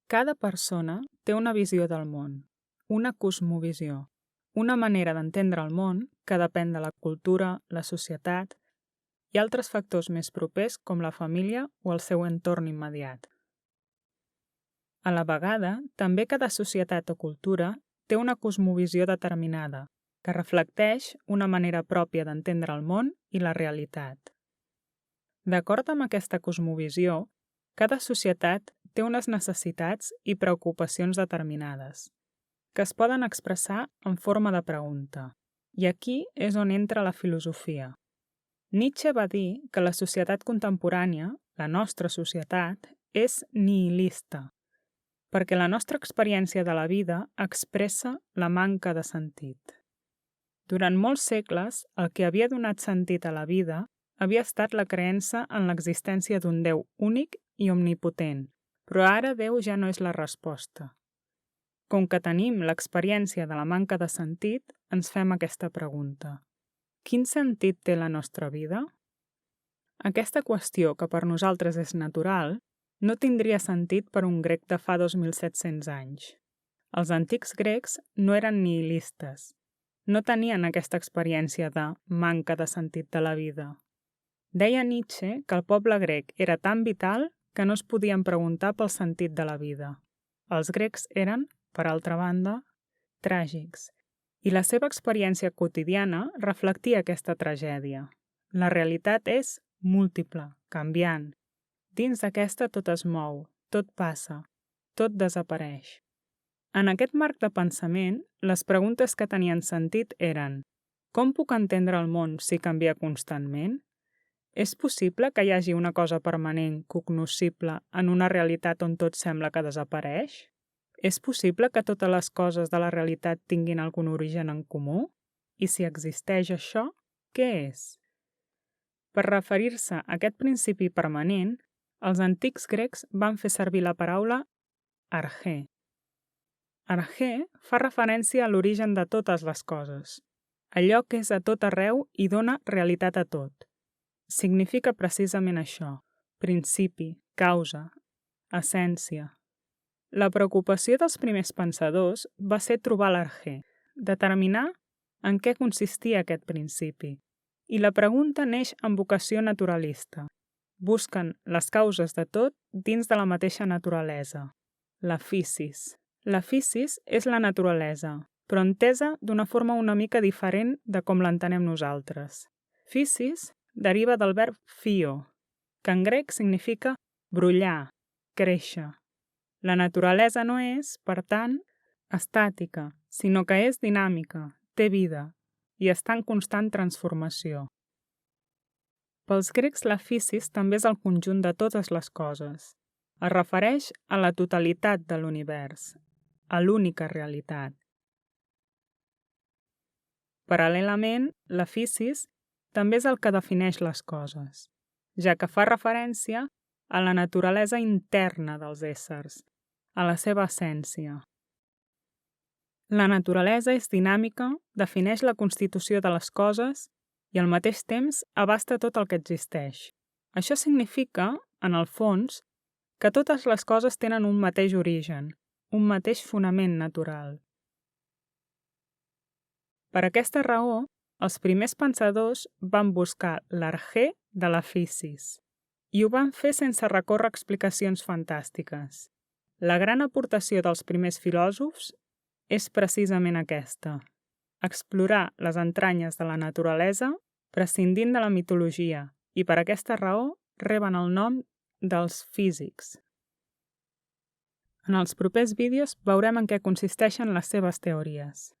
Cada persona té una visió del món, una cosmovisió, una manera d'entendre el món que depèn de la cultura, la societat i altres factors més propers com la família o el seu entorn immediat. A la vegada, també cada societat o cultura té una cosmovisió determinada, que reflecteix una manera pròpia d'entendre el món i la realitat. D'acord amb aquesta cosmovisió, cada societat té unes necessitats i preocupacions determinades, que es poden expressar en forma de pregunta. I aquí és on entra la filosofia. Nietzsche va dir que la societat contemporània, la nostra societat, és nihilista, perquè la nostra experiència de la vida expressa la manca de sentit. Durant molts segles, el que havia donat sentit a la vida havia estat la creença en l'existència d'un Déu únic i omnipotent, però ara Déu ja no és la resposta. Com que tenim l'experiència de la manca de sentit, ens fem aquesta pregunta. Quin sentit té la nostra vida? Aquesta qüestió, que per nosaltres és natural, no tindria sentit per un grec de fa 2.700 anys. Els antics grecs no eren nihilistes. No tenien aquesta experiència de manca de sentit de la vida. Deia Nietzsche que el poble grec era tan vital que no es podien preguntar pel sentit de la vida. Els grecs eren, per altra banda, tràgics, i la seva experiència quotidiana reflectia aquesta tragèdia. La realitat és múltiple, canviant. Dins d'aquesta tot es mou, tot passa, tot desapareix. En aquest marc de pensament, les preguntes que tenien sentit eren: com puc entendre el món si canvia constantment? És possible que hi hagi una cosa permanent, cognoscible, en una realitat on tot sembla que desapareix? És possible que totes les coses de la realitat tinguin algun origen en comú? I si existeix això, què és? Per referir-se a aquest principi permanent, els antics grecs van fer servir la paraula arché. Arché fa referència a l'origen de totes les coses, allò que és a tot arreu i dona realitat a tot. Significa precisament això: principi, causa, essència. La preocupació dels primers pensadors va ser trobar l'arché, determinar en què consistia aquest principi. I la pregunta neix amb vocació naturalista. Busquen les causes de tot dins de la mateixa naturalesa, la physis. La physis és la naturalesa, però entesa d'una forma una mica diferent de com l'entenem nosaltres. Physis deriva del verb phio, que en grec significa brollar, créixer. La naturalesa no és, per tant, estàtica, sinó que és dinàmica, té vida i està en constant transformació. Pels grecs la physis també és el conjunt de totes les coses. Es refereix a la totalitat de l'univers, a l'única realitat. Paral·lelament, la physis també és el que defineix les coses, ja que fa referència a la naturalesa interna dels éssers, a la seva essència. La naturalesa és dinàmica, defineix la constitució de les coses i al mateix temps abasta tot el que existeix. Això significa, en el fons, que totes les coses tenen un mateix origen, un mateix fonament natural. Per aquesta raó, els primers pensadors van buscar l'arché de la physis, i ho van fer sense recórrer a explicacions fantàstiques. La gran aportació dels primers filòsofs és precisament aquesta: explorar les entranyes de la naturalesa prescindint de la mitologia, i per aquesta raó reben el nom dels físics. En els propers vídeos veurem en què consisteixen les seves teories.